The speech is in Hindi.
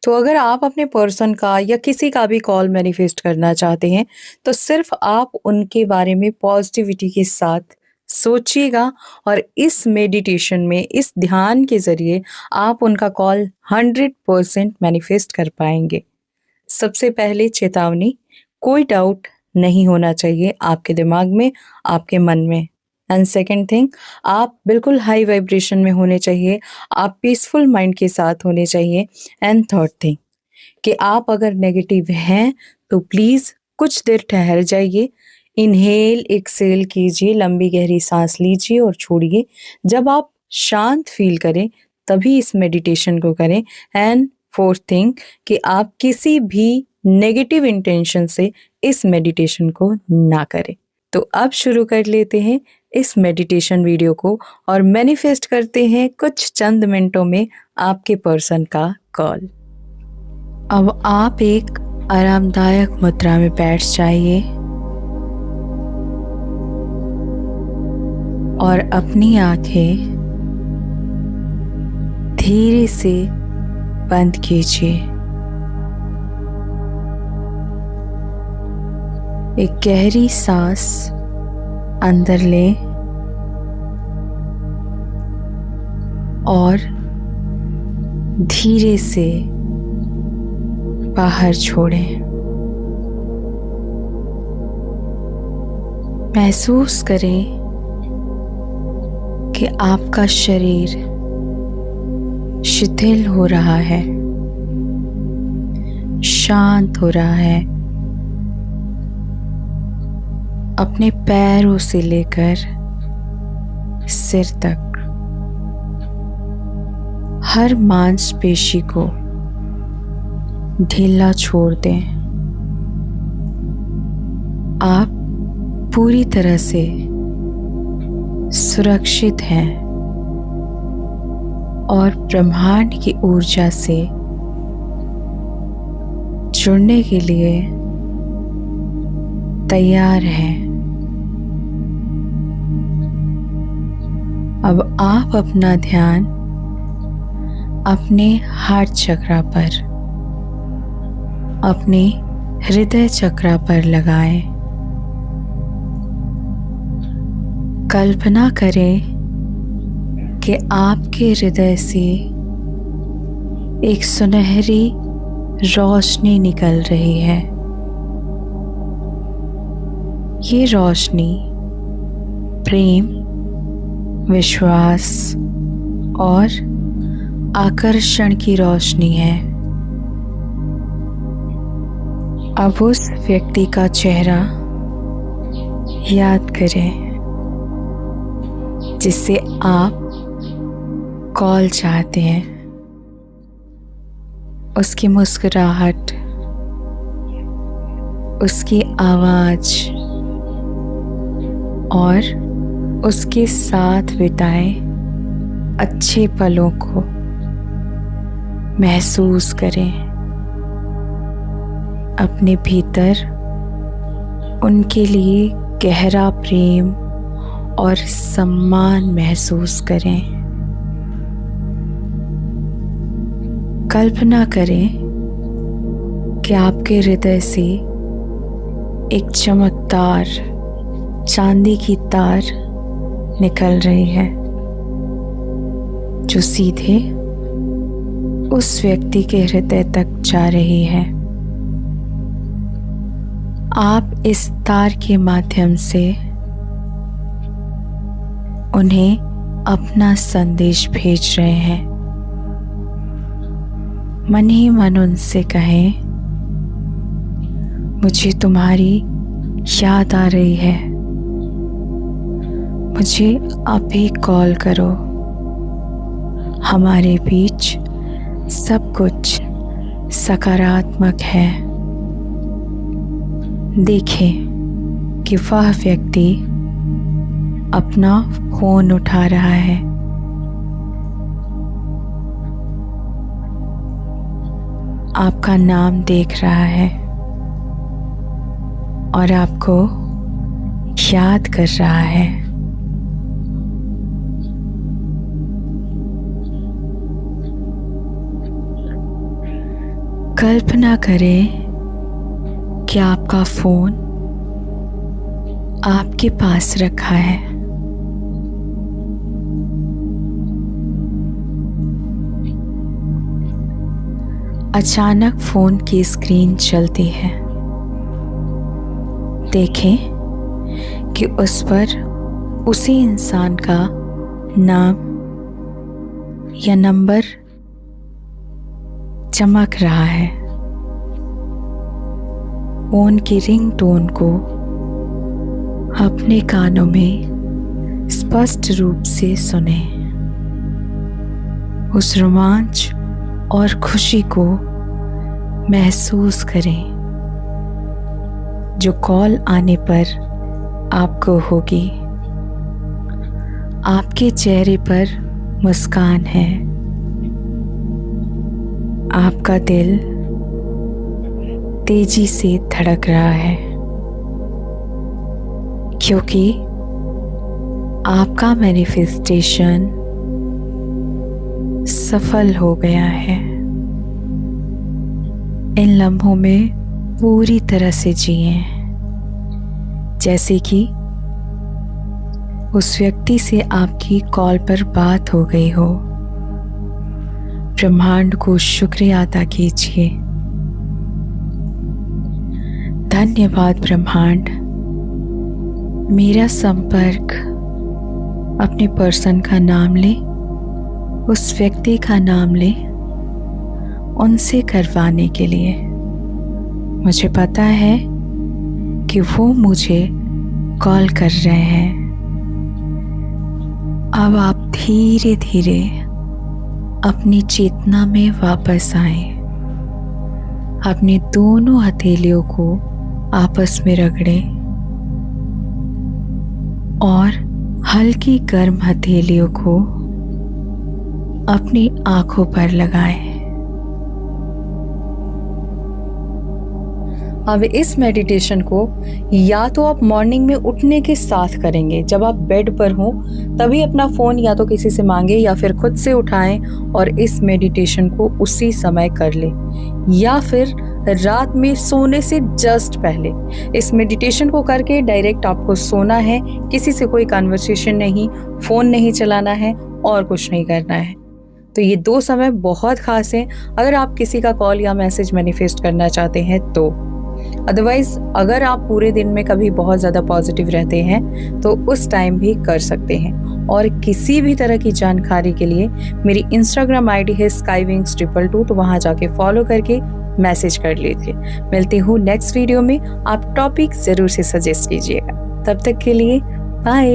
तो अगर आप अपने पर्सन का या किसी का भी कॉल मैनिफेस्ट करना चाहते हैं, तो सिर्फ आप उनके बारे में पॉजिटिविटी के साथ सोचिएगा और इस मेडिटेशन में, इस ध्यान के ज़रिए आप उनका कॉल 100% मैनिफेस्ट कर पाएँगे। सबसे पहले चेतावनी, कोई डाउट नहीं होना चाहिए आपके दिमाग में, आपके मन में। एंड सेकंड थिंग, आप बिल्कुल हाई वाइब्रेशन में होने चाहिए, आप पीसफुल माइंड के साथ होने चाहिए। एंड थर्ड थिंग कि आप अगर नेगेटिव हैं, तो प्लीज़ कुछ देर ठहर जाइए, इन्हेल, एक्सहेल कीजिए, लंबी गहरी साँस लीजिए और छोड़िए। जब आप शांत फ़ील करें, तभी इस मेडिटेशन को करें। एंड फोर्थ थिंग कि आप किसी भी नेगेटिव इंटेंशन से इस मेडिटेशन को ना करें। तो अब शुरू कर लेते हैं इस मेडिटेशन वीडियो को और मैनिफेस्ट करते हैं कुछ चंद मिनटों में आपके पर्सन का कॉल। अब आप एक आरामदायक मुद्रा में बैठ जाइए और अपनी आंखें धीरे से बंद कीजिए। एक गहरी सांस अंदर लें और धीरे से बाहर छोड़ें। महसूस करें कि आपका शरीर शिथिल हो रहा है, शांत हो रहा है। अपने पैरों से लेकर सिर तक हर मांसपेशी को ढीला छोड़ दें। आप पूरी तरह से सुरक्षित हैं और ब्रह्मांड की ऊर्जा से जुड़ने के लिए तैयार हैं। अब आप अपना ध्यान अपने हार्ट चक्रा पर, अपने हृदय चक्रा पर लगाएं। कल्पना करें कि आपके हृदय से एक सुनहरी रोशनी निकल रही है। ये रोशनी प्रेम, विश्वास और आकर्षण की रोशनी है। अब उस व्यक्ति का चेहरा याद करें जिससे आप कॉल चाहते हैं। उसकी मुस्कुराहट, उसकी आवाज और उसके साथ बिताए अच्छे पलों को महसूस करें। अपने भीतर उनके लिए गहरा प्रेम और सम्मान महसूस करें। कल्पना करें कि आपके हृदय से एक चमकदार चांदी की तार निकल रही है जो सीधे उस व्यक्ति के हृदय तक जा रही है। आप इस तार के माध्यम से उन्हें अपना संदेश भेज रहे हैं। मन ही मन उनसे कहें, मुझे तुम्हारी याद आ रही है, मुझे अभी कॉल करो। हमारे बीच सब कुछ सकारात्मक है। देखें कि वह व्यक्ति अपना फोन उठा रहा है। आपका नाम देख रहा है और आपको याद कर रहा है। कल्पना करें कि आपका फ़ोन आपके पास रखा है। अचानक फ़ोन की स्क्रीन चलती है। देखें कि उस पर उसी इंसान का नाम या नंबर चमक रहा है। फ़ोन की रिंगटोन को अपने कानों में स्पष्ट रूप से सुने। उस रोमांच और खुशी को महसूस करें जो कॉल आने पर आपको होगी। आपके चेहरे पर मुस्कान है। आपका दिल तेजी से धड़क रहा है क्योंकि आपका मैनिफेस्टेशन सफल हो गया है। इन लम्हों में पूरी तरह से जिए जैसे कि उस व्यक्ति से आपकी कॉल पर बात हो गई हो। ब्रह्मांड को शुक्रिया अदा कीजिए। धन्यवाद ब्रह्मांड, मेरा संपर्क अपने पर्सन का नाम ले, उस व्यक्ति का नाम ले, उनसे करवाने के लिए। मुझे पता है कि वो मुझे कॉल कर रहे हैं। अब आप धीरे धीरे अपनी चेतना में वापस आए। अपने दोनों हथेलियों को आपस में रगड़ें और हल्की गर्म हथेलियों को अपनी आंखों पर लगाएं। अब इस मेडिटेशन को या तो आप मॉर्निंग में उठने के साथ करेंगे, जब आप बेड पर हों तभी अपना फ़ोन या तो किसी से मांगे या फिर खुद से उठाएं और इस मेडिटेशन को उसी समय कर लें, या फिर रात में सोने से जस्ट पहले इस मेडिटेशन को करके डायरेक्ट आपको सोना है। किसी से कोई कन्वर्सेशन नहीं, फ़ोन नहीं चलाना है और कुछ नहीं करना है। तो ये 2 समय बहुत ख़ास हैं अगर आप किसी का कॉल या मैसेज मैनिफेस्ट करना चाहते हैं तो। अदरवाइज अगर आप पूरे दिन में कभी बहुत ज़्यादा पॉजिटिव रहते हैं तो उस टाइम भी कर सकते हैं। और किसी भी तरह की जानकारी के लिए मेरी इंस्टाग्राम आईडी है skywings222, तो वहाँ जाके फॉलो करके मैसेज कर लीजिए। मिलती हूँ नेक्स्ट वीडियो में। आप टॉपिक ज़रूर से सजेस्ट कीजिएगा। तब तक के लिए बाय।